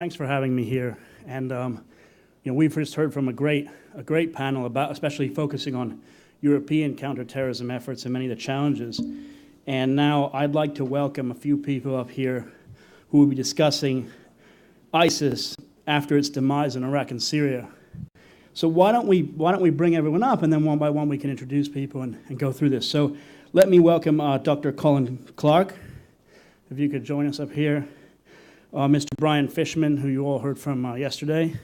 Thanks for having me here. And we've just heard from a great panel about, especially focusing on European counterterrorism efforts and many of the challenges. And now I'd like to welcome a few people up here who will be discussing ISIS after its demise in Iraq and Syria. So why don't we bring everyone up, and then one by one we can introduce people and go through this. So let me welcome Dr. Colin Clark, if you could join us up here. Mr. Brian Fishman, who you all heard from yesterday,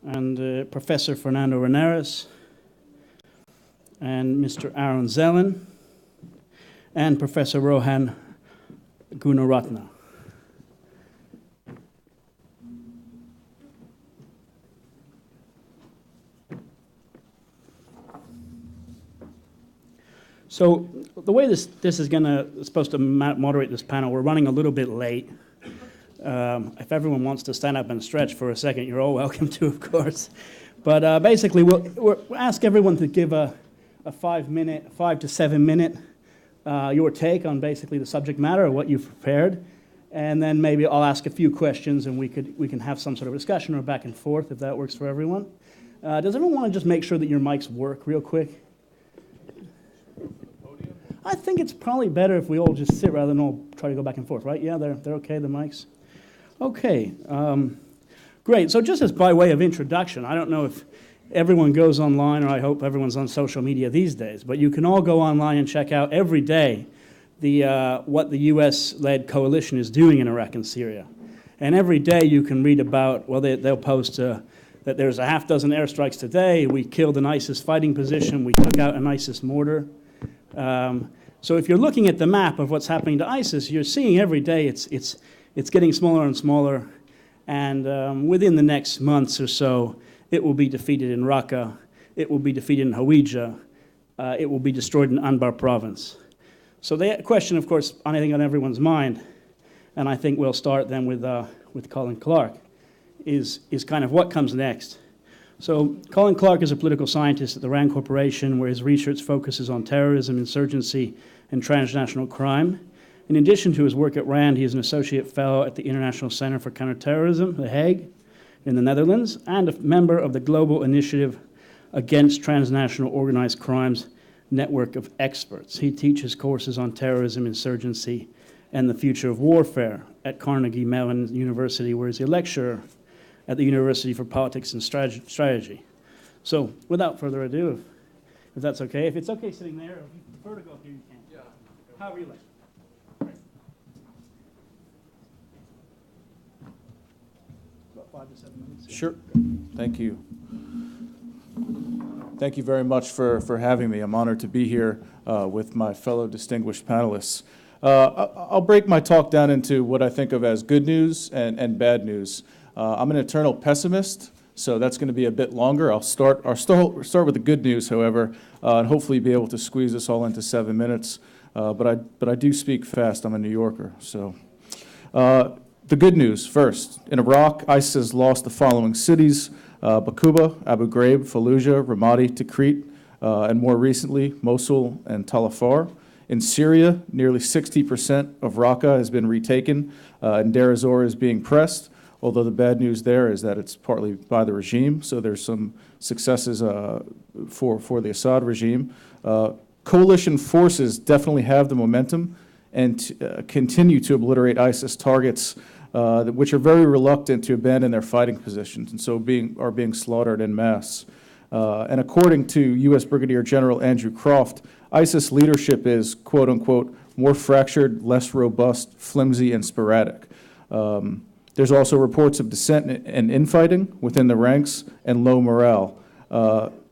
and Professor Fernando Reinares, and Mr. Aaron Zelin, and Professor Rohan Gunaratna. So the way this is supposed to moderate this panel, we're running a little bit late. If everyone wants to stand up and stretch for a second, you're all welcome to, of course. But basically, we'll ask everyone to give a 5 to 7 minute your take on basically the subject matter or what you've prepared, and then maybe I'll ask a few questions and we can have some sort of discussion or back and forth if that works for everyone. Does everyone want to just make sure that your mics work real quick? I think it's probably better if we all just sit rather than all try to go back and forth, right? Yeah, they're okay, the mics? Okay, great. So just as by way of introduction, I don't know if everyone goes online, or I hope everyone's on social media these days, but you can all go online and check out every day what the U.S.-led coalition is doing in Iraq and Syria. And every day you can read about, well, they'll post that there's a half dozen airstrikes today, we killed an ISIS fighting position, we took out an ISIS mortar. So if you're looking at the map of what's happening to ISIS, you're seeing every day it's getting smaller and smaller, and within the next months or so, it will be defeated in Raqqa, it will be defeated in Hawija, it will be destroyed in Anbar province. So the question, of course, I think on everyone's mind, and I think we'll start then with Colin Clark, is kind of what comes next. So Colin Clark is a political scientist at the RAND Corporation, where his research focuses on terrorism, insurgency, and transnational crime. In addition to his work at RAND, he is an associate fellow at the International Center for Counter-Terrorism, The Hague, in the Netherlands, and a member of the Global Initiative Against Transnational Organized Crimes Network of Experts. He teaches courses on terrorism, insurgency, and the future of warfare at Carnegie Mellon University, where he's a lecturer at the University for Politics and Strategy. So, without further ado, if that's okay, if it's okay sitting there, if you prefer to go up here, you can. Yeah. However you like. About 5 to 7 minutes. Sure. Thank you. Thank you very much for having me. I'm honored to be here with my fellow distinguished panelists. I'll break my talk down into what I think of as good news and bad news. I'm an eternal pessimist, so that's going to be a bit longer. I'll start with the good news, however, and hopefully be able to squeeze this all into 7 minutes. But I do speak fast. I'm a New Yorker. So the good news first. In Iraq, ISIS has lost the following cities: Baquba, Abu Ghraib, Fallujah, Ramadi, Tikrit, and more recently, Mosul and Tal Afar. In Syria, nearly 60% of Raqqa has been retaken, and Deir ez-Zor is being pressed. Although the bad news there is that it's partly by the regime, so there's some successes for the Assad regime. Coalition forces definitely have the momentum and continue to obliterate ISIS targets, which are very reluctant to abandon their fighting positions, and so are being slaughtered en masse. And according to U.S. Brigadier General Andrew Croft, ISIS leadership is, quote unquote, more fractured, less robust, flimsy, and sporadic. There's also reports of dissent and infighting within the ranks and low morale.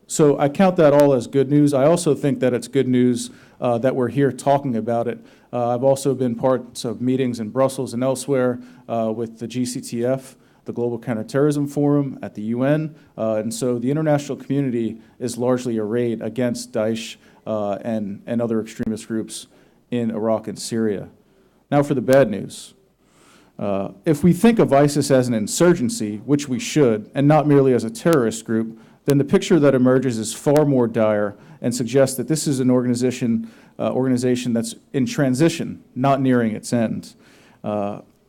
So I count that all as good news. I also think that it's good news that we're here talking about it. I've also been part of meetings in Brussels and elsewhere with the GCTF, the Global Counterterrorism Forum at the UN. And so the international community is largely arrayed against Daesh and other extremist groups in Iraq and Syria. Now for the bad news. If we think of ISIS as an insurgency, which we should, and not merely as a terrorist group, then the picture that emerges is far more dire and suggests that this is an organization that's in transition, not nearing its end.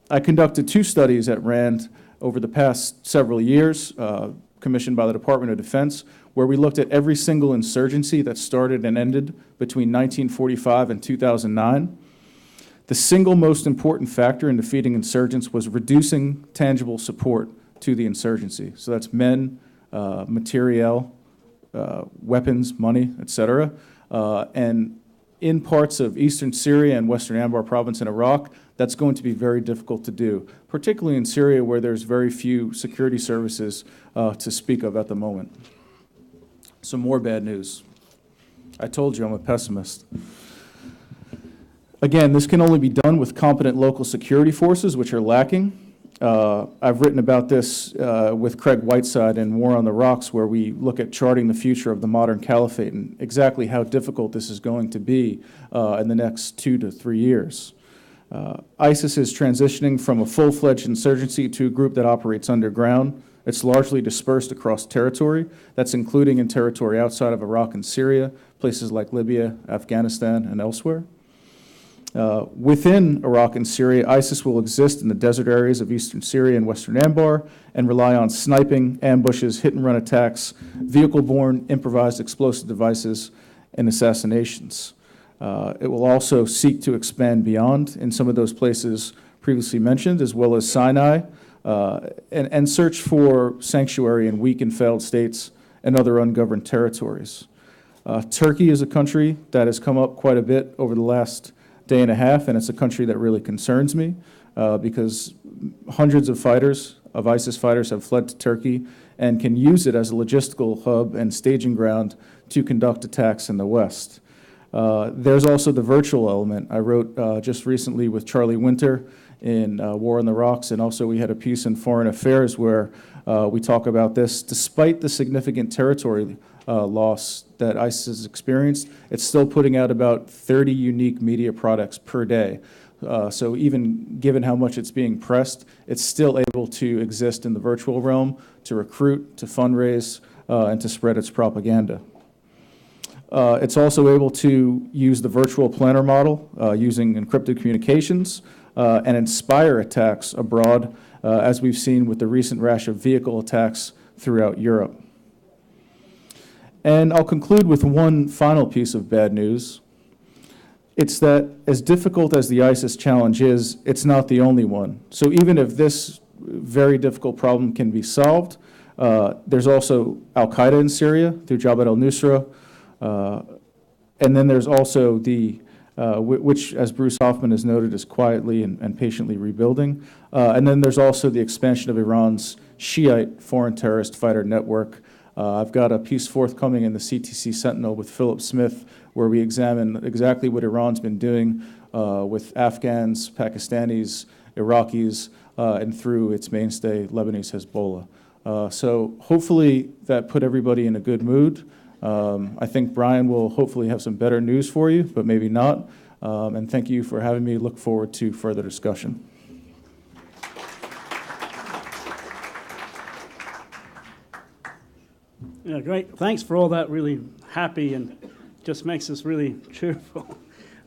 I conducted 2 studies at RAND over the past several years, commissioned by the Department of Defense, where we looked at every single insurgency that started and ended between 1945 and 2009. The single most important factor in defeating insurgents was reducing tangible support to the insurgency. So that's men, materiel, weapons, money, etc. And in parts of eastern Syria and western Anbar province in Iraq, that's going to be very difficult to do, particularly in Syria where there's very few security services to speak of at the moment. Some more bad news. I told you I'm a pessimist. Again, this can only be done with competent local security forces, which are lacking. I've written about this with Craig Whiteside in War on the Rocks, where we look at charting the future of the modern caliphate and exactly how difficult this is going to be in the next 2 to 3 years. ISIS is transitioning from a full-fledged insurgency to a group that operates underground. It's largely dispersed across territory. That's including in territory outside of Iraq and Syria, places like Libya, Afghanistan, and elsewhere. Within Iraq and Syria, ISIS will exist in the desert areas of eastern Syria and western Anbar and rely on sniping, ambushes, hit-and-run attacks, vehicle-borne improvised explosive devices, and assassinations. It will also seek to expand beyond in some of those places previously mentioned, as well as Sinai, and search for sanctuary in weak and failed states and other ungoverned territories. Turkey is a country that has come up quite a bit over the last day and a half, and it's a country that really concerns me because hundreds of ISIS fighters have fled to Turkey and can use it as a logistical hub and staging ground to conduct attacks in the West. There's also the virtual element. I wrote just recently with Charlie Winter in War on the Rocks, and also we had a piece in Foreign Affairs where we talk about this. Despite the significant territory loss that ISIS has experienced, it's still putting out about 30 unique media products per day. So even given how much it's being pressed, it's still able to exist in the virtual realm, to recruit, to fundraise, and to spread its propaganda. It's also able to use the virtual planner model using encrypted communications and inspire attacks abroad, as we've seen with the recent rash of vehicle attacks throughout Europe. And I'll conclude with one final piece of bad news. It's that as difficult as the ISIS challenge is, it's not the only one. So even if this very difficult problem can be solved, there's also Al-Qaeda in Syria through Jabhat al-Nusra, and then there's also the, which as Bruce Hoffman has noted, is quietly and patiently rebuilding. And then there's also the expansion of Iran's Shiite foreign terrorist fighter network. I've got a piece forthcoming in the CTC Sentinel with Philip Smith where we examine exactly what Iran's been doing with Afghans, Pakistanis, Iraqis, and through its mainstay, Lebanese Hezbollah. So hopefully that put everybody in a good mood. I think Brian will hopefully have some better news for you, but maybe not. And thank you for having me. Look forward to further discussion. Yeah, great. Thanks for all that. Really happy and just makes us really cheerful.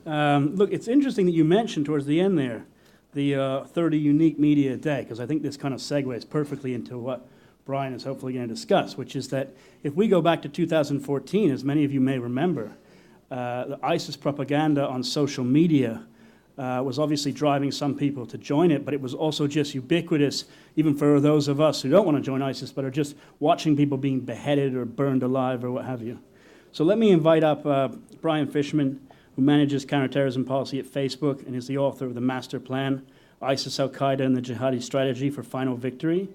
Look, it's interesting that you mentioned towards the end there the 30 unique media a day, because I think this kind of segues perfectly into what Brian is hopefully going to discuss, which is that if we go back to 2014, as many of you may remember, the ISIS propaganda on social media was obviously driving some people to join it, but it was also just ubiquitous, even for those of us who don't want to join ISIS, but are just watching people being beheaded or burned alive or what have you. So let me invite up Brian Fishman, who manages counterterrorism policy at Facebook and is the author of the Master Plan, ISIS, Al-Qaeda, and the Jihadi Strategy for Final Victory.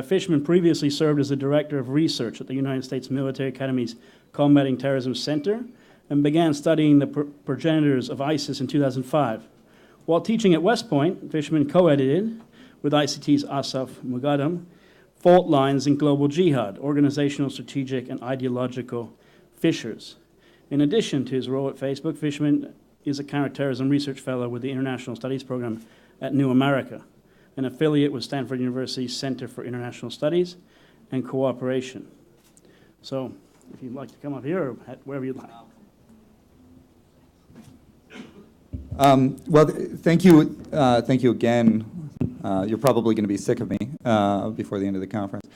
Fishman previously served as the Director of Research at the United States Military Academy's Combating Terrorism Center and began studying the progenitors of ISIS in 2005. While teaching at West Point, Fishman co-edited with ICT's Asaf Mugadam, Fault Lines in Global Jihad, Organizational, Strategic, and Ideological Fissures. In addition to his role at Facebook, Fishman is a counterterrorism research fellow with the International Studies Program at New America, an affiliate with Stanford University's Center for International Studies and Cooperation. So, if you'd like to come up here or wherever you'd like. Well, thank you again, You're probably going to be sick of me before the end of the conference.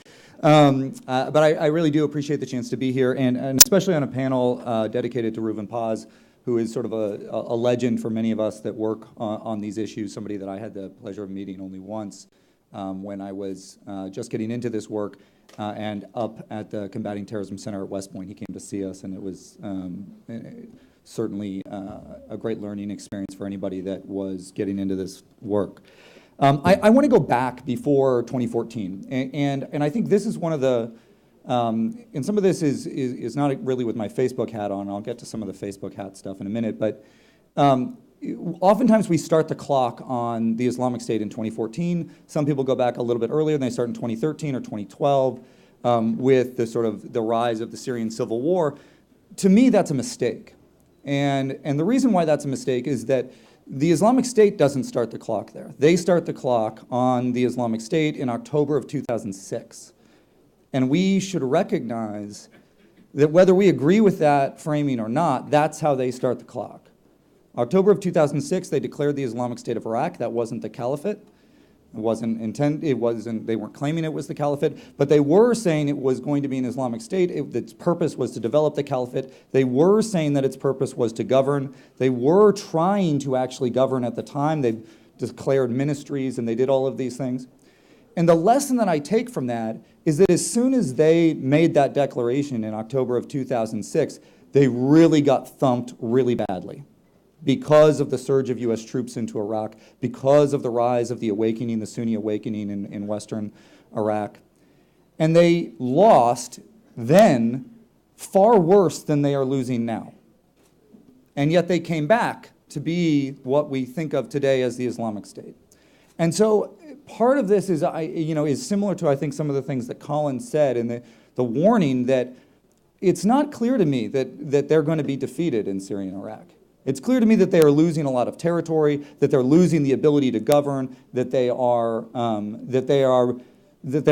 But I really do appreciate the chance to be here, and especially on a panel dedicated to Reuven Paz, who is sort of a legend for many of us that work on these issues, somebody that I had the pleasure of meeting only once when I was just getting into this work and up at the Combating Terrorism Center at West Point. He came to see us, and it was certainly a great learning experience for anybody that was getting into this work. I want to go back before 2014, and I think this is one of the, and some of this is not really with my Facebook hat on. I'll get to some of the Facebook hat stuff in a minute, but oftentimes we start the clock on the Islamic State in 2014. Some people go back a little bit earlier, and they start in 2013 or 2012 with the sort of the rise of the Syrian civil war. To me, that's a mistake, and the reason why that's a mistake is that the Islamic State doesn't start the clock there. They start the clock on the Islamic State in October of 2006. And we should recognize that whether we agree with that framing or not, that's how they start the clock. October of 2006, they declared the Islamic State of Iraq. That wasn't the caliphate. They weren't claiming it was the caliphate, but they were saying it was going to be an Islamic State. Its purpose was to develop the caliphate. They were saying that its purpose was to govern. They were trying to actually govern at the time. They declared ministries and they did all of these things. And the lesson that I take from that is that as soon as they made that declaration in October of 2006, they really got thumped really badly, because of the surge of U.S. troops into Iraq, because of the rise of the awakening, the Sunni awakening in western Iraq. And they lost then far worse than they are losing now. And yet they came back to be what we think of today as the Islamic State. And so part of this is similar to, I think, some of the things that Colin said, and the warning that it's not clear to me that they're going to be defeated in Syria and Iraq. It's clear to me that they are losing a lot of territory, that they're losing the ability to govern, that they're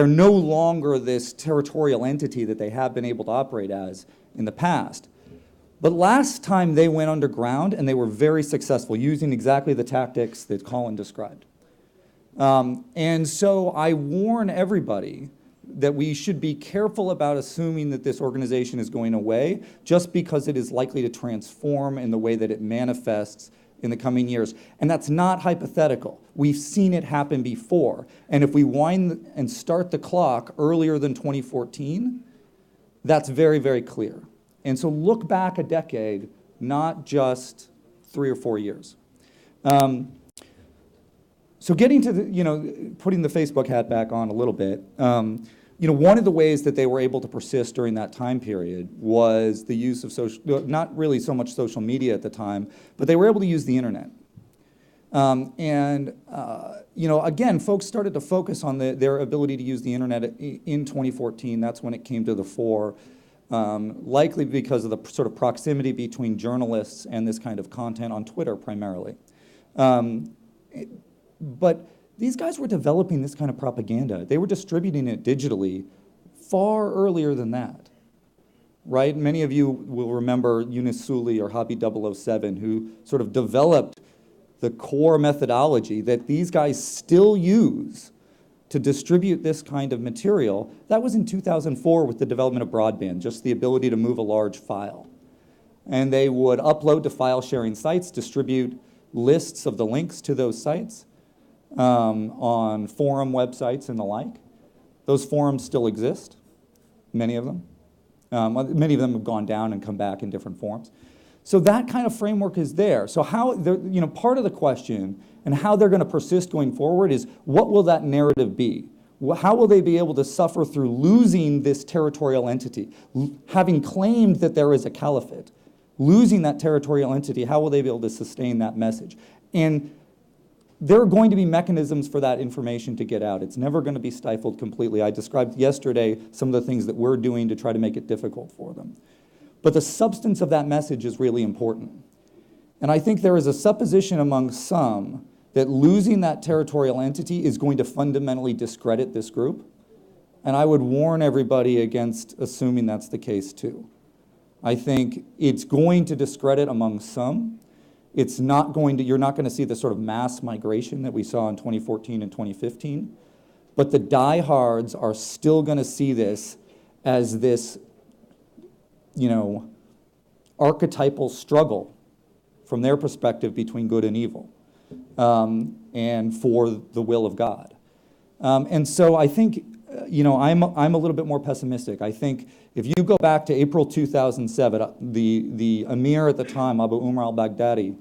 no longer this territorial entity that they have been able to operate as in the past. But last time they went underground, and they were very successful, using exactly the tactics that Colin described. And so I warn everybody that we should be careful about assuming that this organization is going away just because it is likely to transform in the way that it manifests in the coming years. And that's not hypothetical. We've seen it happen before. And if we wind and start the clock earlier than 2014, that's very, very clear. And so look back a decade, not just 3 or 4 years. So getting to putting the Facebook hat back on a little bit, one of the ways that they were able to persist during that time period was the use of not really so much social media at the time, but they were able to use the internet. Again, folks started to focus on their ability to use the internet in 2014. That's when it came to the fore, likely because of the sort of proximity between journalists and this kind of content on Twitter primarily. But these guys were developing this kind of propaganda. They were distributing it digitally far earlier than that, right? Many of you will remember Yunus Suli or Hobby 007, who sort of developed the core methodology that these guys still use to distribute this kind of material. That was in 2004 with the development of broadband, just the ability to move a large file. And they would upload to file sharing sites, distribute lists of the links to those sites, on forum websites and the like. Those forums still exist, many of them. Many of them have gone down and come back in different forms. So that kind of framework is there. So how, part of the question and how they're going to persist going forward is, what will that narrative be? How will they be able to suffer through losing this territorial entity? Having claimed that there is a caliphate, losing that territorial entity, how will they be able to sustain that message? And there are going to be mechanisms for that information to get out. It's never going to be stifled completely. I described yesterday some of the things that we're doing to try to make it difficult for them. But the substance of that message is really important. And I think there is a supposition among some that losing that territorial entity is going to fundamentally discredit this group. And I would warn everybody against assuming that's the case too. I think it's going to discredit among some. It's not going to, you're not going to see the sort of mass migration that we saw in 2014 and 2015, but the diehards are still going to see this as this, you know, archetypal struggle from their perspective between good and evil, and for the will of God. And so I think, you know, I'm a little bit more pessimistic. I think if you go back to April 2007, the emir at the time, Abu Umar al-Baghdadi,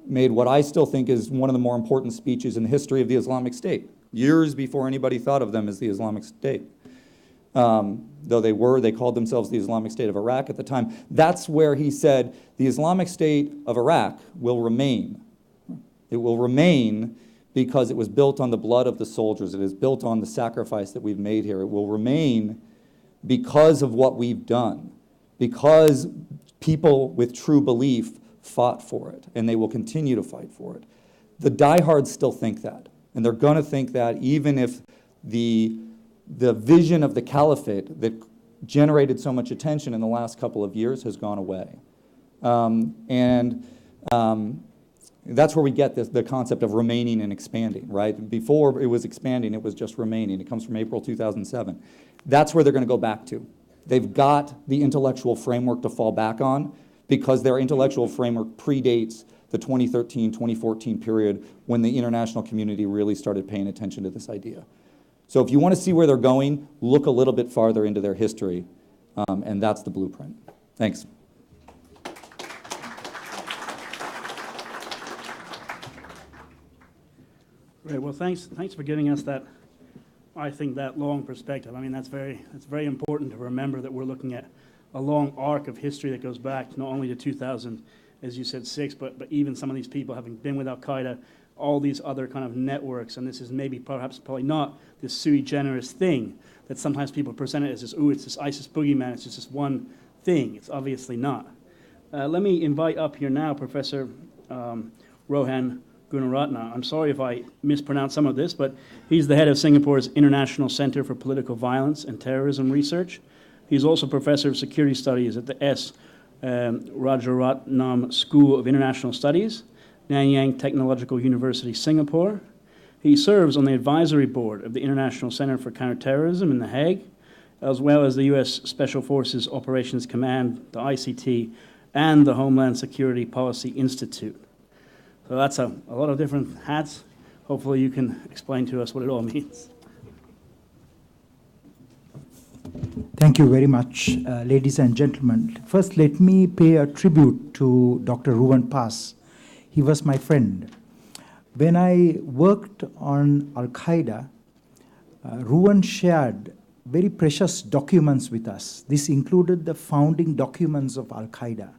made what I still think is one of the more important speeches in the history of the Islamic State, years before anybody thought of them as the Islamic State. Though they called themselves the Islamic State of Iraq at the time. That's where he said the Islamic State of Iraq will remain. It will remain because it was built on the blood of the soldiers. It is built on the sacrifice that we've made here. It will remain because of what we've done, because people with true belief fought for it, and they will continue to fight for it. The diehards still think that, and they're going to think that even if the vision of the caliphate that generated so much attention in the last couple of years has gone away. That's where we get the concept of remaining and expanding, right? Before it was expanding, it was just remaining. It comes from April 2007. That's where they're going to go back to. They've got the intellectual framework to fall back on because their intellectual framework predates the 2013, 2014 period when the international community really started paying attention to this idea. So if you want to see where they're going, look a little bit farther into their history, and that's the blueprint. Thanks. Great. Well, thanks for giving us that, I think, that long perspective. I mean, that's very important to remember that we're looking at a long arc of history that goes back not only to 2000, as you said, 6, but even some of these people having been with Al-Qaeda, all these other kind of networks, and this is probably not this sui generis thing that sometimes people present it as this, it's this ISIS boogeyman, it's just this one thing. It's obviously not. Let me invite up here now Professor Rohan Gunaratna. I'm sorry if I mispronounced some of this, but he's the head of Singapore's International Center for Political Violence and Terrorism Research. He's also professor of security studies at the S. Rajaratnam School of International Studies, Nanyang Technological University, Singapore. He serves on the advisory board of the International Center for Counter-Terrorism in The Hague, as well as the U.S. Special Forces Operations Command, the ICT, and the Homeland Security Policy Institute. So that's a lot of different hats. Hopefully you can explain to us what it all means. Thank you very much, ladies and gentlemen. First, let me pay a tribute to Dr. Reuven Paz. He was my friend. When I worked on Al-Qaeda, Reuven shared very precious documents with us. This included the founding documents of Al-Qaeda.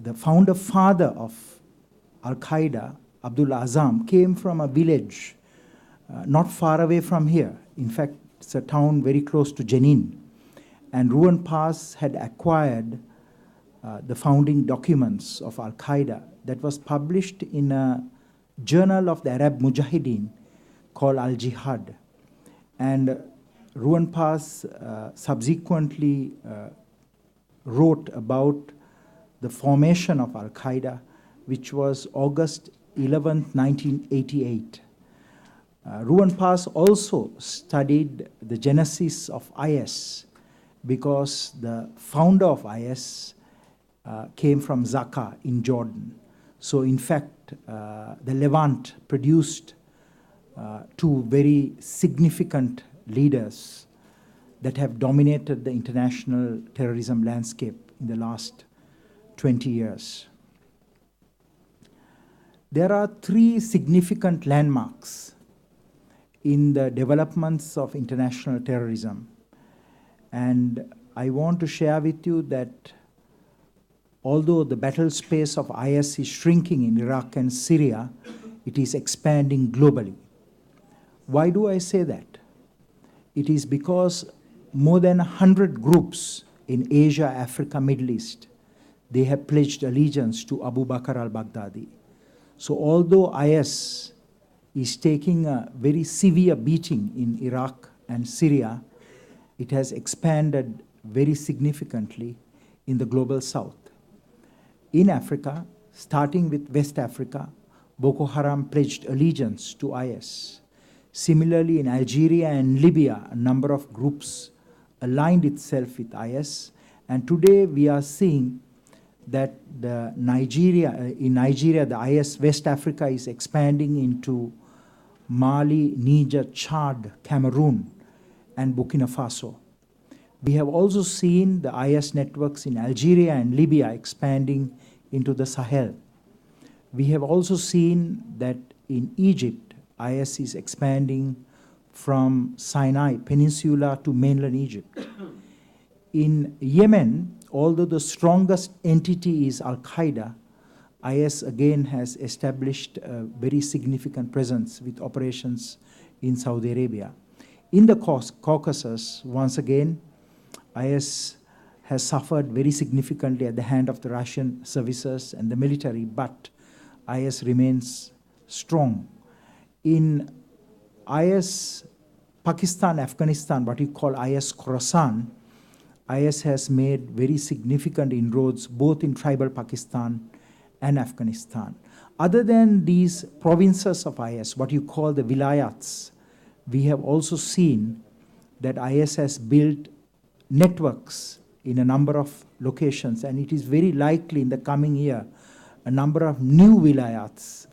The founder father of Al-Qaeda, Abdul Azam, came from a village not far away from here. In fact, it's a town very close to Jenin. And Reuven Paz had acquired the founding documents of Al-Qaeda that was published in a journal of the Arab Mujahideen called Al-Jihad. And Reuven Paz subsequently wrote about the formation of Al-Qaeda, which was August 11th, 1988. Reuven Paz also studied the genesis of IS because the founder of IS came from Zaka in Jordan. So in fact, the Levant produced two very significant leaders that have dominated the international terrorism landscape in the last 20 years. There are three significant landmarks in the developments of international terrorism. And I want to share with you that although the battle space of IS is shrinking in Iraq and Syria, it is expanding globally. Why do I say that? It is because more than 100 groups in Asia, Africa, Middle East, they have pledged allegiance to Abu Bakr al-Baghdadi. So although IS is taking a very severe beating in Iraq and Syria, it has expanded very significantly in the global south. In Africa, starting with West Africa, Boko Haram pledged allegiance to IS. Similarly, in Algeria and Libya, a number of groups aligned itself with IS. And today we are seeing that in Nigeria, the IS West Africa is expanding into Mali, Niger, Chad, Cameroon, and Burkina Faso. We have also seen the IS networks in Algeria and Libya expanding into the Sahel. We have also seen that in Egypt, IS is expanding from Sinai Peninsula to mainland Egypt. In Yemen, although the strongest entity is Al-Qaeda, IS again has established a very significant presence with operations in Saudi Arabia. In the Caucasus, once again, IS has suffered very significantly at the hand of the Russian services and the military, but IS remains strong. In IS Pakistan, Afghanistan, what you call IS Khorasan, IS has made very significant inroads both in tribal Pakistan and Afghanistan. Other than these provinces of IS, what you call the wilayats, we have also seen that IS has built networks in a number of locations, and it is very likely in the coming year a number of new wilayats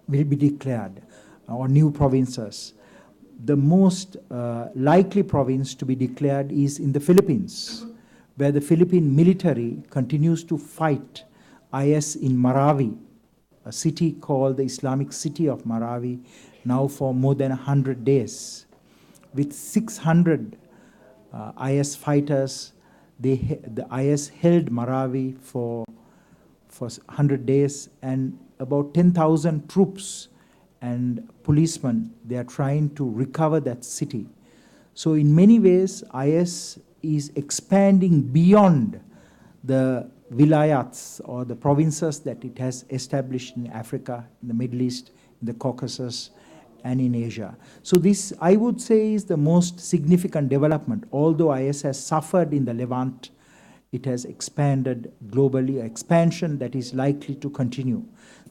will be declared, or new provinces. The most likely province to be declared is in the Philippines, where the Philippine military continues to fight IS in Marawi, a city called the Islamic City of Marawi, now for more than 100 days. With 600 IS fighters, the IS held Marawi for 100 days, and about 10,000 troops and policemen, they are trying to recover that city. So in many ways, IS is expanding beyond the wilayats or the provinces that it has established in Africa, in the Middle East, in the Caucasus, and in Asia. So this, I would say, is the most significant development. Although IS has suffered in the Levant, it has expanded globally, expansion that is likely to continue.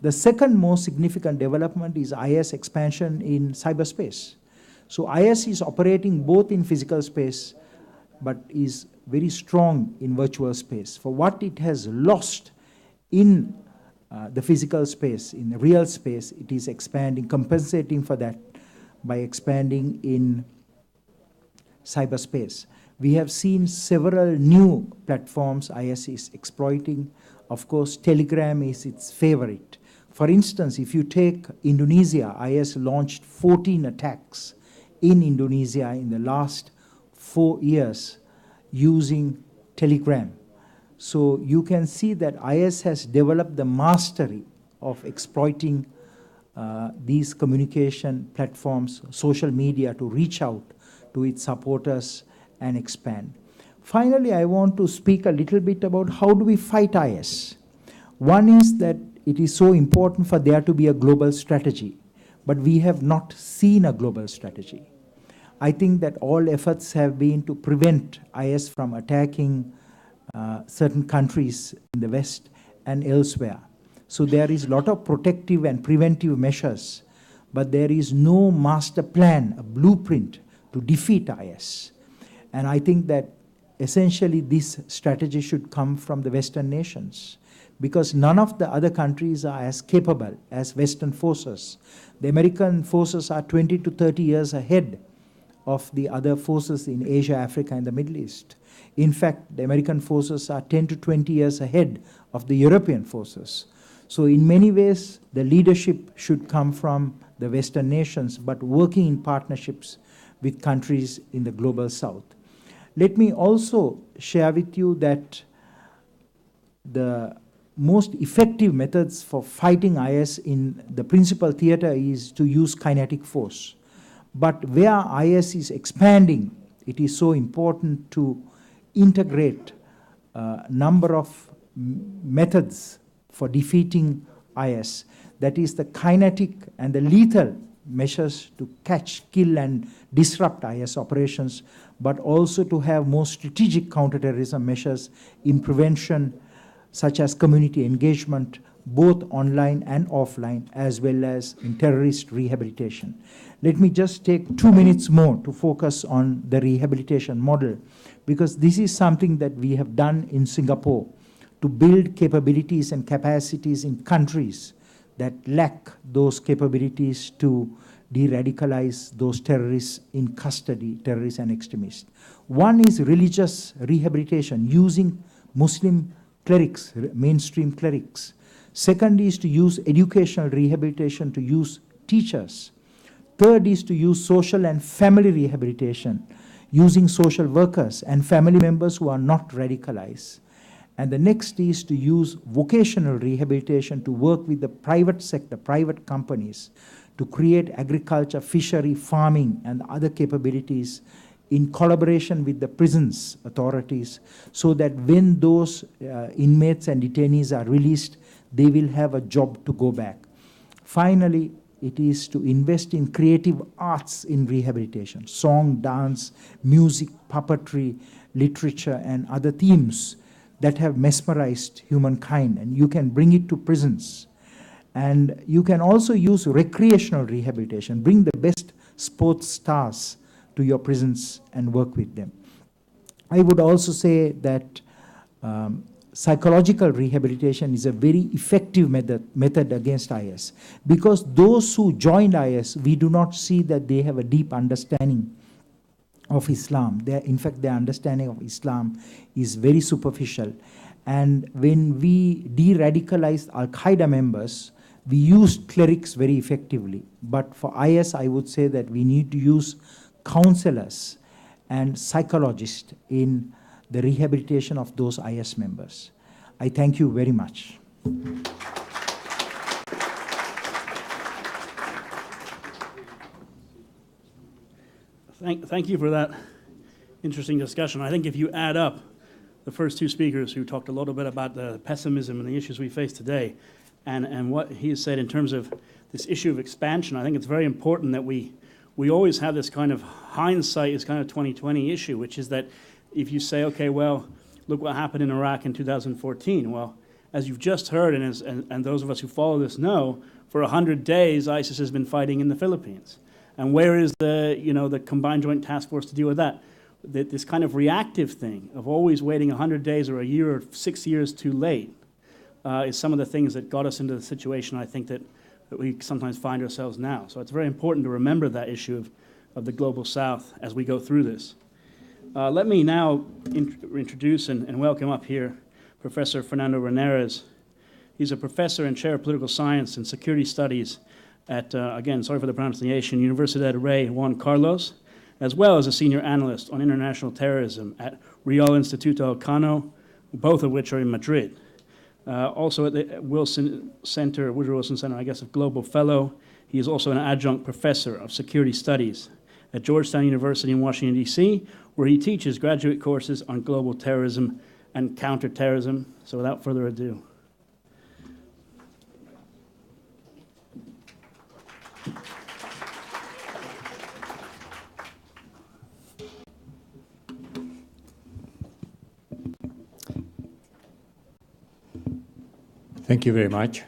The second most significant development is IS expansion in cyberspace. So IS is operating both in physical space, but is very strong in virtual space. For what it has lost in the physical space, in the real space, it is expanding, compensating for that by expanding in cyberspace. We have seen several new platforms IS is exploiting. Of course, Telegram is its favorite. For instance, if you take Indonesia, IS launched 14 attacks in Indonesia in the last 4 years using Telegram. So you can see that IS has developed the mastery of exploiting these communication platforms, social media, to reach out to its supporters and expand. Finally, I want to speak a little bit about how do we fight IS. One is that it is so important for there to be a global strategy, but we have not seen a global strategy. I think that all efforts have been to prevent IS from attacking certain countries in the West and elsewhere. So there is a lot of protective and preventive measures, but there is no master plan, a blueprint to defeat IS. And I think that essentially this strategy should come from the Western nations, because none of the other countries are as capable as Western forces. The American forces are 20 to 30 years ahead of the other forces in Asia, Africa, and the Middle East. In fact, the American forces are 10 to 20 years ahead of the European forces. So in many ways, the leadership should come from the Western nations, but working in partnerships with countries in the global South. Let me also share with you that the most effective methods for fighting IS in the principal theater is to use kinetic force. But where IS is expanding, it is so important to integrate a number of methods for defeating IS. That is the kinetic and the lethal measures to catch, kill, and disrupt IS operations, but also to have more strategic counterterrorism measures in prevention, such as community engagement, both online and offline, as well as in terrorist rehabilitation. Let me just take 2 minutes more to focus on the rehabilitation model, because this is something that we have done in Singapore to build capabilities and capacities in countries that lack those capabilities to de-radicalize those terrorists in custody, terrorists and extremists. One is religious rehabilitation using Muslim clerics, mainstream clerics. Second is to use educational rehabilitation, to use teachers. Third is to use social and family rehabilitation, using social workers and family members who are not radicalized. And the next is to use vocational rehabilitation to work with the private sector, private companies, to create agriculture, fishery, farming, and other capabilities in collaboration with the prisons authorities, so that when those inmates and detainees are released, they will have a job to go back. Finally, it is to invest in creative arts in rehabilitation, song, dance, music, puppetry, literature, and other themes that have mesmerized humankind, and you can bring it to prisons. And you can also use recreational rehabilitation, bring the best sports stars to your prisons and work with them. I would also say that psychological rehabilitation is a very effective method against IS, because those who joined IS, we do not see that they have a deep understanding of Islam. In fact, their understanding of Islam is very superficial. And when we de-radicalized Al-Qaeda members, we used clerics very effectively. But for IS, I would say that we need to use counselors and psychologists in the rehabilitation of those IS members. I thank you very much. Thank you for that interesting discussion. I think if you add up the first two speakers who talked a little bit about the pessimism and the issues we face today, and what he has said in terms of this issue of expansion, I think it's very important that we always have this kind of hindsight is kind of 2020 issue, which is that if you say, okay, well, look what happened in Iraq in 2014. Well, as you've just heard, and those of us who follow this know, for 100 days, ISIS has been fighting in the Philippines. And where is the Combined Joint Task Force to deal with that? This kind of reactive thing of always waiting 100 days or a year or 6 years too late is some of the things that got us into the situation, I think, that we sometimes find ourselves now. So it's very important to remember that issue of the Global South as we go through this. Let me now introduce and welcome up here Professor Fernando Reinares. He's a professor and chair of political science and security studies at, again, sorry for the pronunciation, Universidad Rey Juan Carlos, as well as a senior analyst on international terrorism at Real Instituto Elcano, both of which are in Madrid. Also at the Woodrow Wilson Center, I guess, of Global Fellow. He is also an adjunct professor of security studies at Georgetown University in Washington, D.C., where he teaches graduate courses on global terrorism and counter-terrorism. So without further ado. Thank you very much.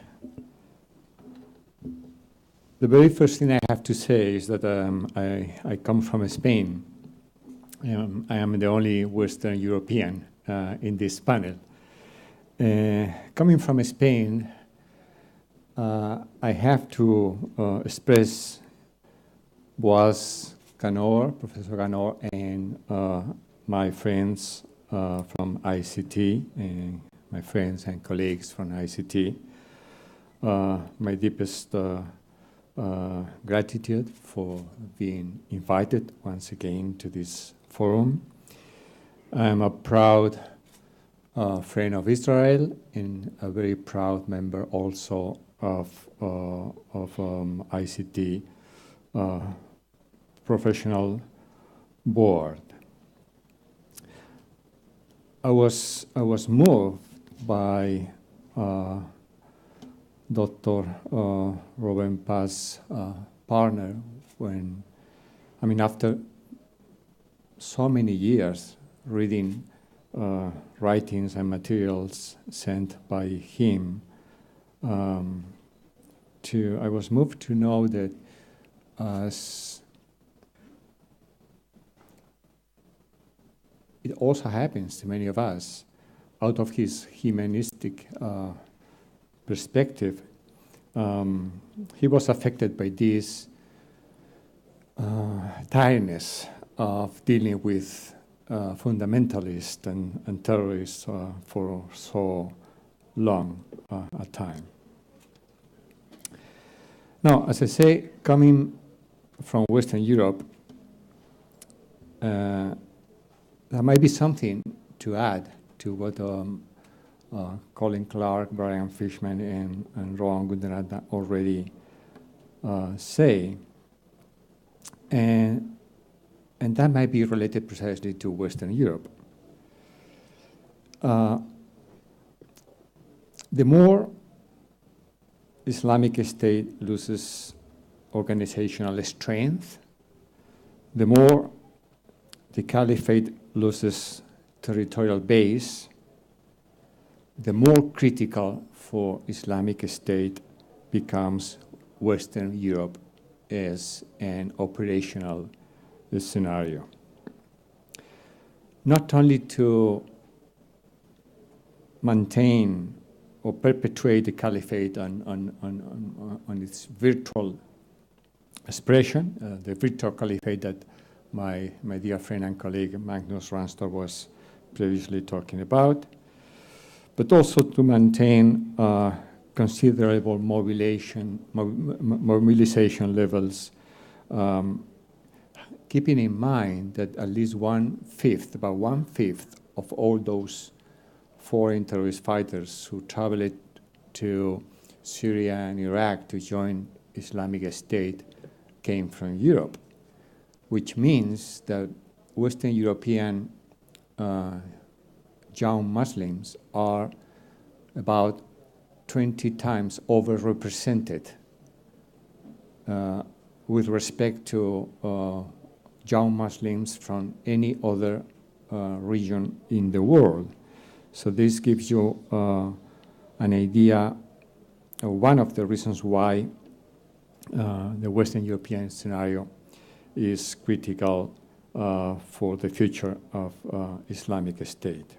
The very first thing I have to say is that I come from Spain. I am the only Western European in this panel. Coming from Spain, I have to express Professor Ganor, and my friends from ICT, and my friends and colleagues from ICT, my deepest gratitude for being invited once again to this forum. I am a proud friend of Israel and a very proud member also of ICT professional board. I was moved by Dr. Reuven Paz partner after so many years reading writings and materials sent by him, I was moved to know that as it also happens to many of us, out of his humanistic perspective, he was affected by this tiredness of dealing with fundamentalists and terrorists for so long a time. Now, as I say, coming from Western Europe, there might be something to add to what Colin Clark, Brian Fishman, and Rohan Gunaratna already say. And that might be related precisely to Western Europe. The more Islamic State loses organizational strength, the more the caliphate loses territorial base, the more critical for Islamic State becomes Western Europe as an operational scenario. Not only to maintain or perpetuate the caliphate on its virtual expression, the virtual caliphate that my dear friend and colleague Magnus Ranstorp was previously talking about, but also to maintain considerable mobilization levels, keeping in mind that at least about one-fifth of all those foreign terrorist fighters who traveled to Syria and Iraq to join Islamic State came from Europe, which means that Western European young Muslims are about 20 times overrepresented with respect to young Muslims from any other region in the world. So this gives you an idea of one of the reasons why the Western European scenario is critical for the future of Islamic State.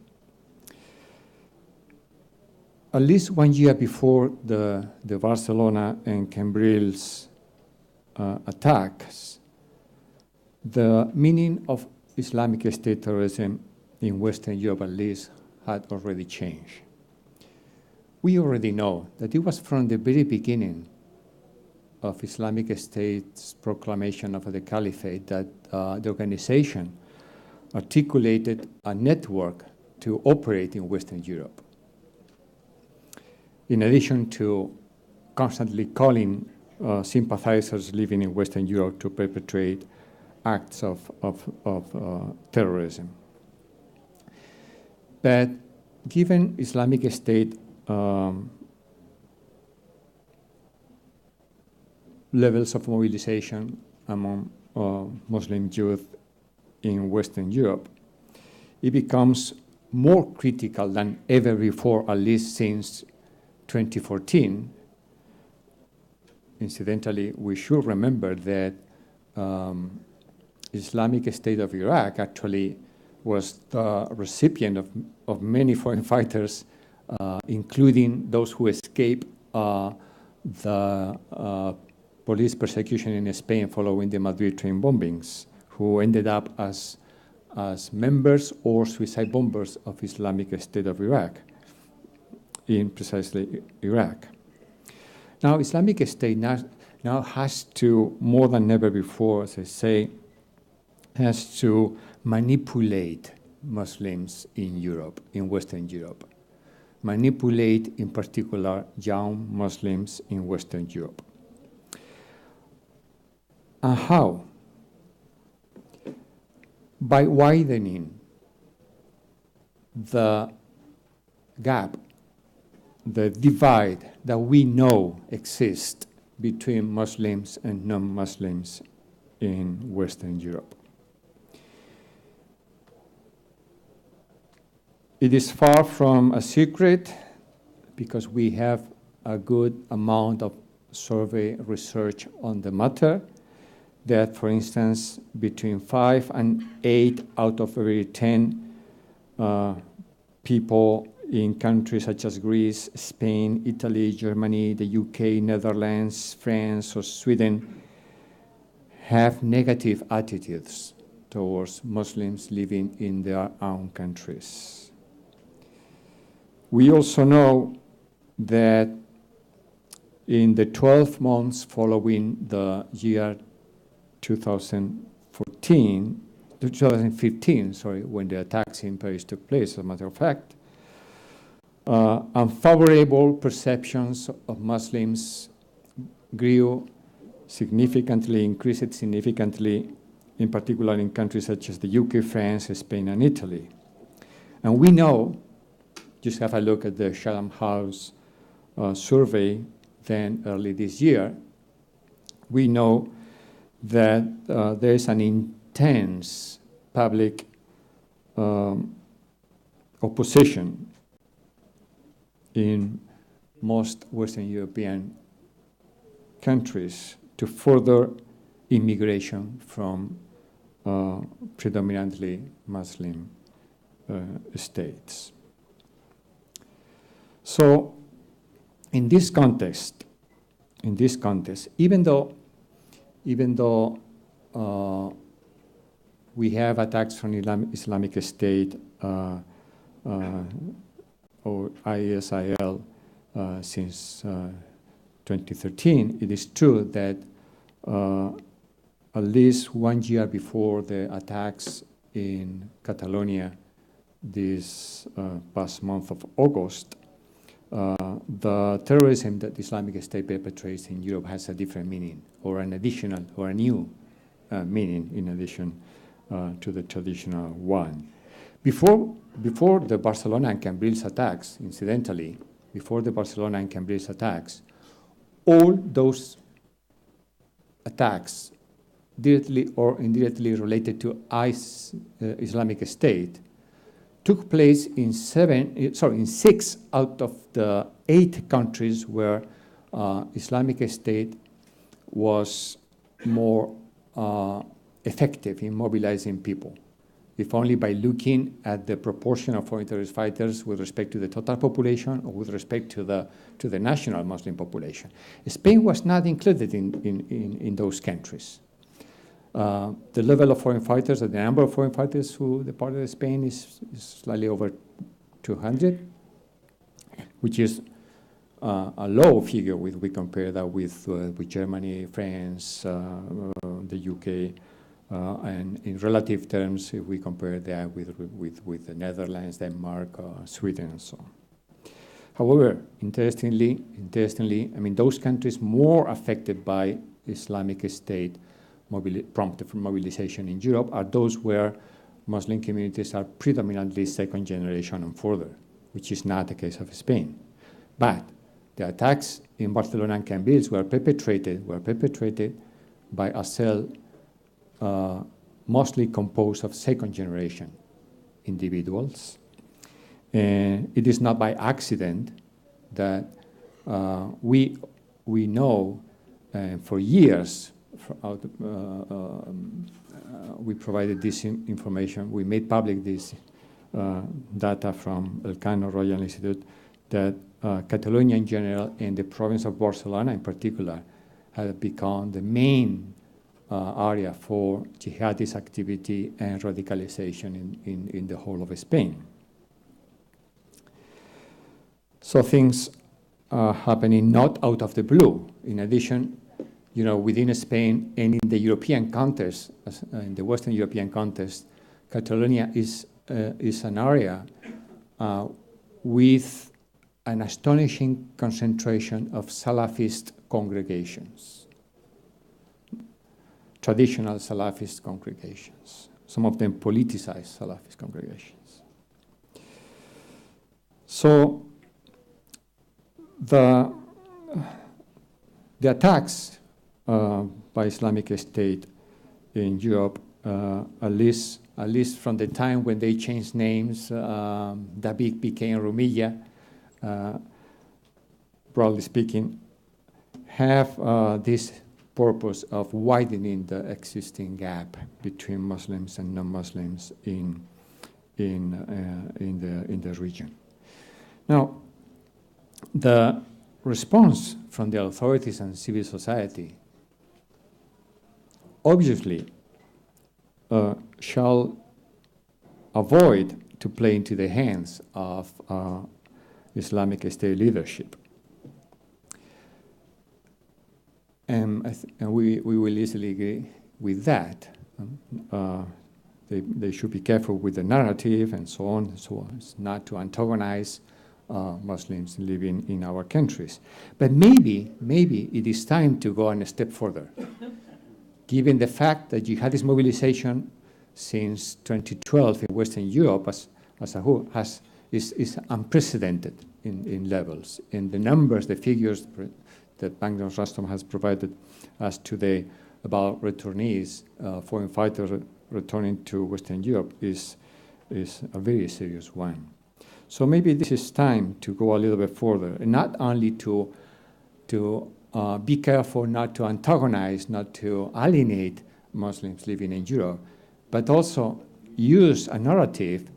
At least 1 year before the Barcelona and Cambrils attacks, the meaning of Islamic State terrorism in Western Europe at least had already changed. We already know that it was from the very beginning of Islamic State's proclamation of the caliphate that the organization articulated a network to operate in Western Europe. In addition to constantly calling sympathizers living in Western Europe to perpetrate acts of terrorism. But given Islamic State levels of mobilization among Muslim youth in Western Europe, it becomes more critical than ever before, at least since 2014. Incidentally, we should remember that Islamic State of Iraq actually was the recipient of many foreign fighters, including those who escaped the police persecution in Spain following the Madrid train bombings, who ended up as members or suicide bombers of Islamic State of Iraq in precisely Iraq. Now, Islamic State now has to, more than ever before, as I say, has to manipulate Muslims in Europe, in Western Europe. Manipulate, in particular, young Muslims in Western Europe. And how? By widening the gap, the divide that we know exists between Muslims and non-Muslims in Western Europe. It is far from a secret because we have a good amount of survey research on the matter, that, for instance, between 5 and 8 out of every 10 people in countries such as Greece, Spain, Italy, Germany, the UK, Netherlands, France, or Sweden have negative attitudes towards Muslims living in their own countries. We also know that in the 12 months following the year 2015, when the attacks in Paris took place, as a matter of fact, unfavorable perceptions of Muslims grew significantly, increased significantly, in particular in countries such as the UK, France, Spain, and Italy. And we know, just have a look at the Chatham House survey then early this year, we know that there is an intense public opposition in most Western European countries to further immigration from predominantly Muslim states. So in this context, even though we have attacks from Islamic State or ISIL since 2013, it is true that at least 1 year before the attacks in Catalonia this past month of August, the terrorism that the Islamic State perpetrates in Europe has a different meaning, or an additional, or a new meaning in addition to the traditional one. Before the Barcelona and Cambrils attacks, incidentally, before the Barcelona and Cambrils attacks, all those attacks, directly or indirectly related to Islamic State, took place in 6 out of the 8 countries where Islamic State was more effective in mobilizing people, if only by looking at the proportion of foreign terrorist fighters with respect to the total population or with respect to the national Muslim population. Spain was not included in those countries. The level of foreign fighters, the number of foreign fighters who departed Spain is slightly over 200, which is a low figure if we compare that with Germany, France, the UK, and in relative terms, if we compare that with the Netherlands, Denmark, Sweden, and so on. However, interestingly, I mean, those countries more affected by Islamic State prompted for mobilization in Europe are those where Muslim communities are predominantly second generation and further, which is not the case of Spain. But the attacks in Barcelona and Cambrils were perpetrated by a cell mostly composed of second generation individuals. And it is not by accident that we know for years. We provided this information. We made public this data from Elcano Royal Institute that Catalonia in general and the province of Barcelona in particular have become the main area for jihadist activity and radicalization in the whole of Spain. So things are happening not out of the blue. In addition, within Spain and in the European context, in the Western European context, Catalonia is an area with an astonishing concentration of Salafist congregations, traditional Salafist congregations, some of them politicized Salafist congregations. So the attacks by Islamic State in Europe at least at least from the time when they changed names, David became Rumilla, broadly speaking, have this purpose of widening the existing gap between Muslims and non-Muslims in the region. Now, the response from the authorities and civil society obviously shall avoid to play into the hands of Islamic State leadership. And we will easily agree with that. They should be careful with the narrative and so on and so on. It's not to antagonize Muslims living in our countries. But maybe it is time to go a step further. Given the fact that jihadist mobilization since 2012 in Western Europe as a whole is unprecedented in levels. In the numbers, the figures that Magnus Rastom has provided us today about returnees, foreign fighters returning to Western Europe is a very serious one. So maybe this is time to go a little bit further, and not only to be careful not to antagonize, not to alienate Muslims living in Europe, but also use a narrative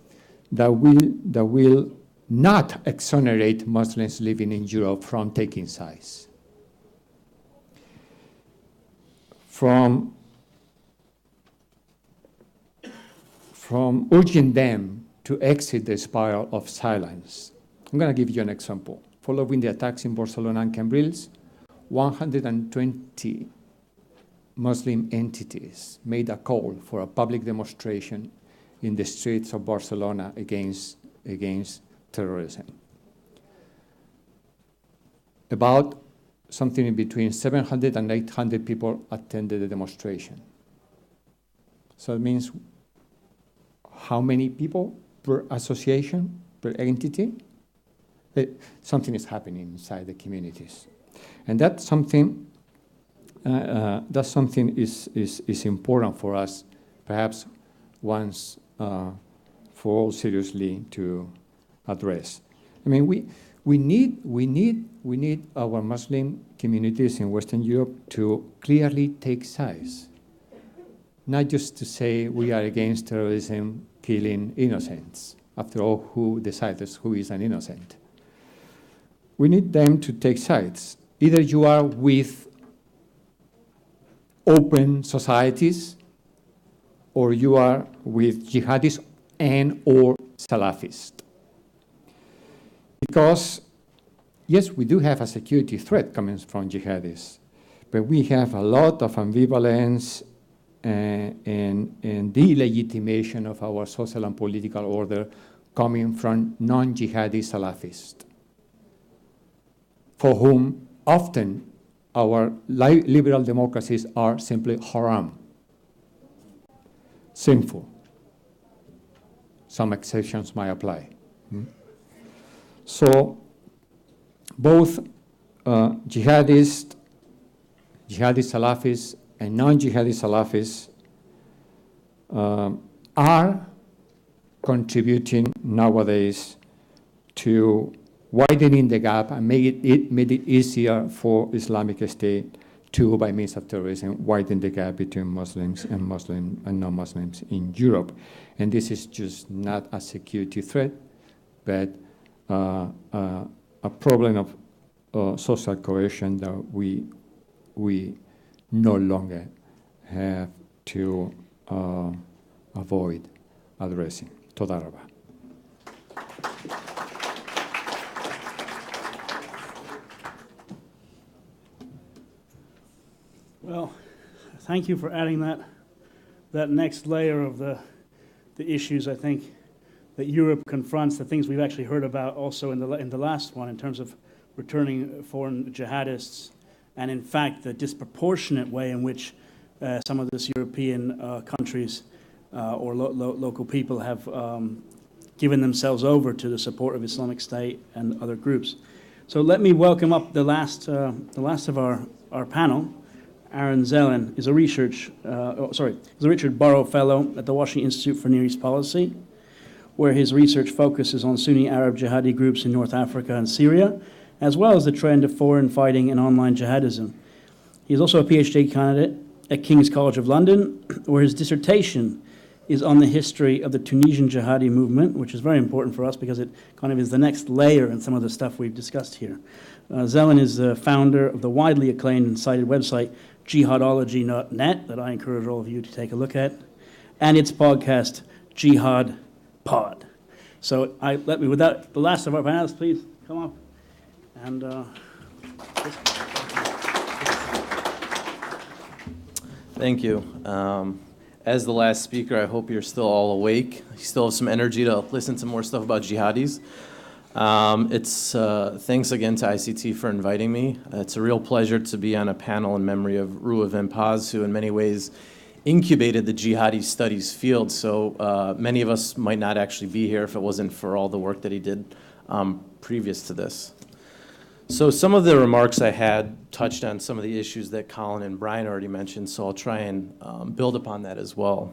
that will not exonerate Muslims living in Europe from taking sides. From urging them to exit the spiral of silence. I'm going to give you an example. Following the attacks in Barcelona and Cambrils, 120 Muslim entities made a call for a public demonstration in the streets of Barcelona against terrorism. About something in between 700 and 800 people attended the demonstration. So it means how many people per association, per entity? Something is happening inside the communities. And that's something is important for us, perhaps once for all seriously to address. I mean, we need our Muslim communities in Western Europe to clearly take sides, not just to say we are against terrorism, killing innocents. After all, who decides who is an innocent? We need them to take sides. Either you are with open societies, or you are with jihadists and or Salafists. Because, yes, we do have a security threat coming from jihadists, but we have a lot of ambivalence and delegitimation of our social and political order coming from non-jihadi Salafists, for whom often our liberal democracies are simply haram, sinful. Some exceptions might apply. So both jihadi Salafis and non-jihadi Salafis are contributing nowadays to widening the gap and made it easier for Islamic State to, by means of terrorism, widen the gap between Muslims and non-Muslims in Europe. And this is just not a security threat, but a problem of social cohesion that we no longer have to avoid addressing. Toda raba. Well, thank you for adding that next layer of the issues, I think, that Europe confronts, the things we've actually heard about also in the last one in terms of returning foreign jihadists, and in fact the disproportionate way in which some of these European countries or local people have given themselves over to the support of Islamic State and other groups. So let me welcome up the last of our panel. Aaron Zelin is a Richard Borow Fellow at the Washington Institute for Near East Policy, where his research focuses on Sunni Arab jihadi groups in North Africa and Syria, as well as the trend of foreign fighting and online jihadism. He is also a PhD candidate at King's College of London, where his dissertation is on the history of the Tunisian jihadi movement, which is very important for us because it kind of is the next layer in some of the stuff we've discussed here. Zelin is the founder of the widely acclaimed and cited website jihadology.net, that I encourage all of you to take a look at, and its podcast, Jihad Pod. So with that, the last of our panelists, please come up. And thank you. As the last speaker, I hope you're still all awake. You still have some energy to listen to more stuff about jihadis. Thanks again to ICT for inviting me. It's a real pleasure to be on a panel in memory of Reuven Paz, who in many ways incubated the jihadi studies field. So many of us might not actually be here if it wasn't for all the work that he did previous to this. So some of the remarks I had touched on some of the issues that Colin and Brian already mentioned, so I'll try and build upon that as well.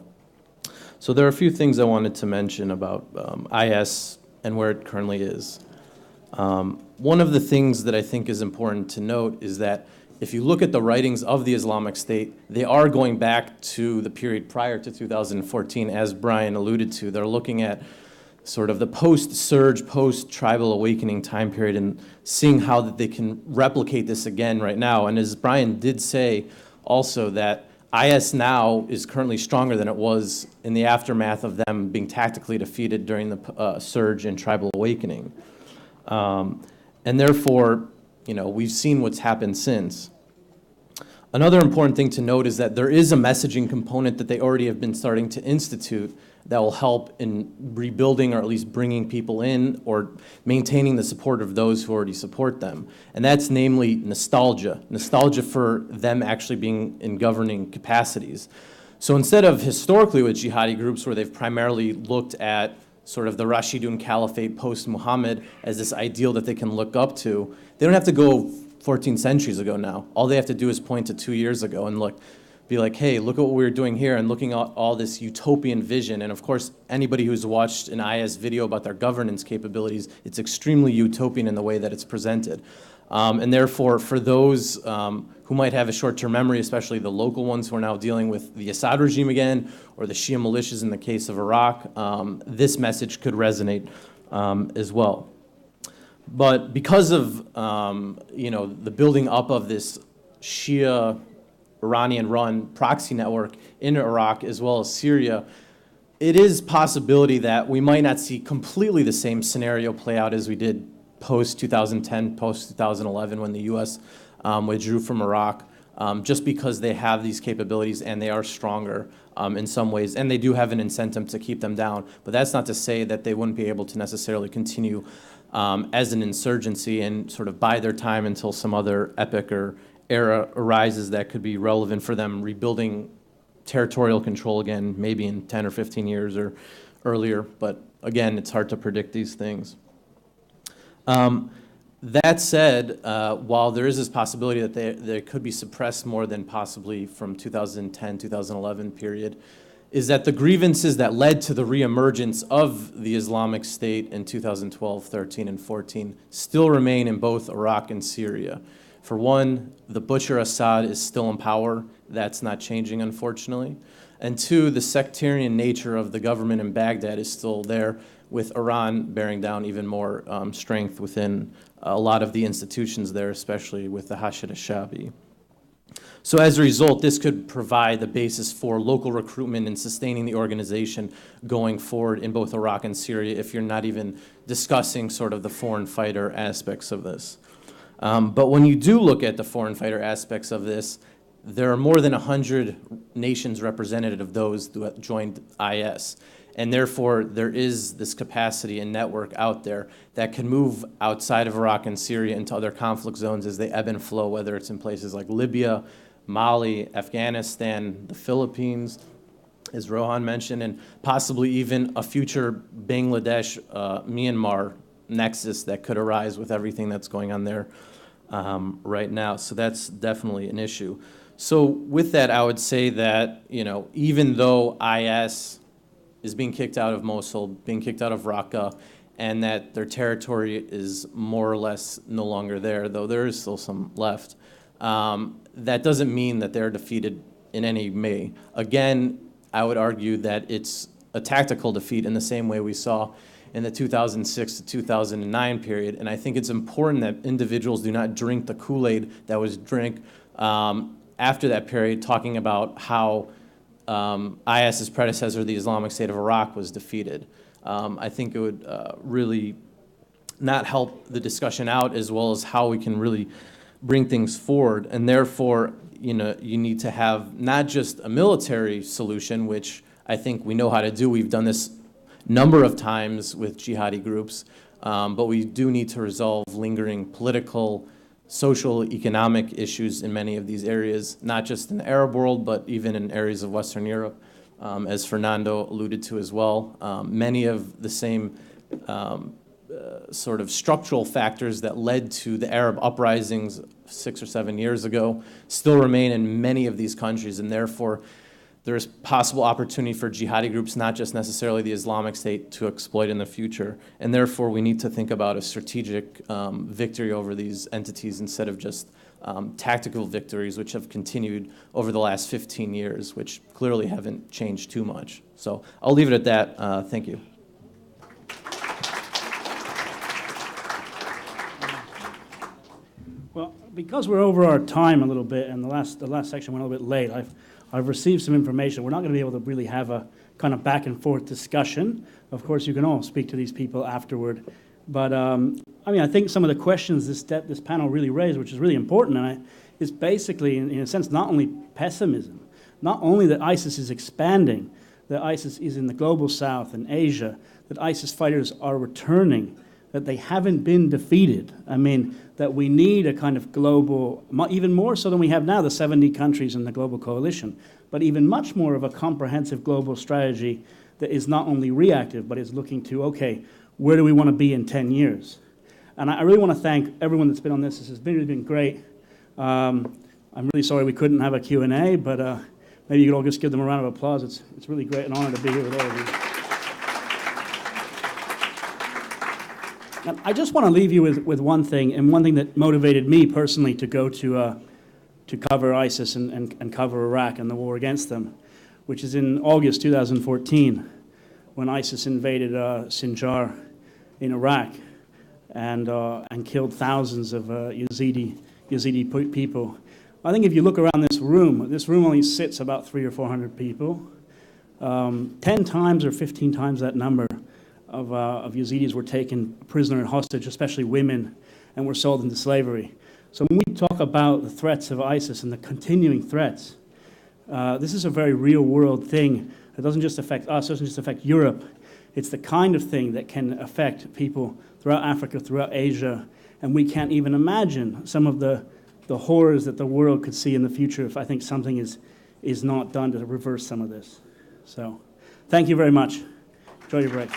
So there are a few things I wanted to mention about IS and where it currently is. One of the things that I think is important to note is that if you look at the writings of the Islamic State, they are going back to the period prior to 2014, as Brian alluded to. They're looking at sort of the post-surge, post-tribal awakening time period and seeing how that they can replicate this again right now. And as Brian did say also, that IS now is currently stronger than it was in the aftermath of them being tactically defeated during the surge and tribal awakening. And therefore, we've seen what's happened since. Another important thing to note is that there is a messaging component that they already have been starting to institute that will help in rebuilding or at least bringing people in or maintaining the support of those who already support them. And that's namely nostalgia for them actually being in governing capacities. So instead of historically with jihadi groups where they've primarily looked at sort of the Rashidun Caliphate post-Muhammad as this ideal that they can look up to, they don't have to go 14 centuries ago now. All they have to do is point to 2 years ago and be like, hey, look at what we were doing here, and looking at all this utopian vision. And of course, anybody who's watched an IS video about their governance capabilities, it's extremely utopian in the way that it's presented. And therefore, for those who might have a short-term memory, especially the local ones who are now dealing with the Assad regime again, or the Shia militias in the case of Iraq, this message could resonate as well. But because of the building up of this Shia Iranian-run proxy network in Iraq as well as Syria, it is possibility that we might not see completely the same scenario play out as we did post-2010, post-2011 when the U.S. Withdrew from Iraq, just because they have these capabilities and they are stronger in some ways, and they do have an incentive to keep them down. But that's not to say that they wouldn't be able to necessarily continue as an insurgency and sort of bide their time until some other epic or era arises that could be relevant for them rebuilding territorial control again, maybe in 10 or 15 years or earlier. But again, it's hard to predict these things. That said, while there is this possibility that they could be suppressed more than possibly from 2010, 2011 period, is that the grievances that led to the reemergence of the Islamic State in 2012, 13, and 14 still remain in both Iraq and Syria. For one, the butcher Assad is still in power. That's not changing, unfortunately. And two, the sectarian nature of the government in Baghdad is still there, with Iran bearing down even more strength within a lot of the institutions there, especially with the Hashid al-Shabi. So as a result, this could provide the basis for local recruitment and sustaining the organization going forward in both Iraq and Syria, if you're not even discussing sort of the foreign fighter aspects of this. But when you do look at the foreign fighter aspects of this, there are more than 100 nations represented of those who have joined IS. And therefore, there is this capacity and network out there that can move outside of Iraq and Syria into other conflict zones as they ebb and flow, whether it's in places like Libya, Mali, Afghanistan, the Philippines, as Rohan mentioned, and possibly even a future Bangladesh, Myanmar nexus that could arise with everything that's going on there right now. So that's definitely an issue. So with that, I would say that, even though IS is being kicked out of Mosul, being kicked out of Raqqa, and that their territory is more or less no longer there, though there is still some left, that doesn't mean that they're defeated in any way. Again, I would argue that it's a tactical defeat in the same way we saw in the 2006 to 2009 period, and I think it's important that individuals do not drink the Kool-Aid that was drank after that period, talking about how IS's predecessor, the Islamic State of Iraq, was defeated. I think it would really not help the discussion out, as well as how we can really bring things forward. And therefore, you need to have not just a military solution, which I think we know how to do. We've done this number of times with jihadi groups, but we do need to resolve lingering political, social, economic issues in many of these areas, not just in the Arab world, but even in areas of Western Europe, as Fernando alluded to as well. Many of the same sort of structural factors that led to the Arab uprisings 6 or 7 years ago still remain in many of these countries, and therefore there's possible opportunity for jihadi groups, not just necessarily the Islamic State, to exploit in the future. And therefore, we need to think about a strategic victory over these entities instead of just tactical victories, which have continued over the last 15 years, which clearly haven't changed too much. So I'll leave it at that. Thank you. Well, because we're over our time a little bit, and the last section went a little bit late, I've received some information. We're not going to be able to really have a kind of back and forth discussion. Of course, you can all speak to these people afterward. But I think some of the questions this panel really raised, which is really important, is basically, in a sense, not only pessimism, not only that ISIS is expanding, that ISIS is in the global south and Asia, that ISIS fighters are returning, that they haven't been defeated. That we need a kind of global, even more so than we have now, the 70 countries in the global coalition, but even much more of a comprehensive global strategy that is not only reactive, but is looking to, okay, where do we want to be in 10 years? And I really want to thank everyone that's been on this. This has really been great. I'm really sorry we couldn't have a Q&A, but maybe you could all just give them a round of applause. It's really great, an honor to be here with all of you. And I just want to leave you with one thing, and one thing that motivated me personally to go to cover ISIS and cover Iraq and the war against them, which is in August 2014, when ISIS invaded Sinjar in Iraq and killed thousands of Yazidi people. I think if you look around this room only sits about 300 or 400 people. 10 times or 15 times that number of Yazidis were taken prisoner and hostage, especially women, and were sold into slavery. So when we talk about the threats of ISIS and the continuing threats, this is a very real-world thing. It doesn't just affect us, it doesn't just affect Europe. It's the kind of thing that can affect people throughout Africa, throughout Asia, and we can't even imagine some of the horrors that the world could see in the future if I think something is not done to reverse some of this. So, thank you very much. Enjoy your break.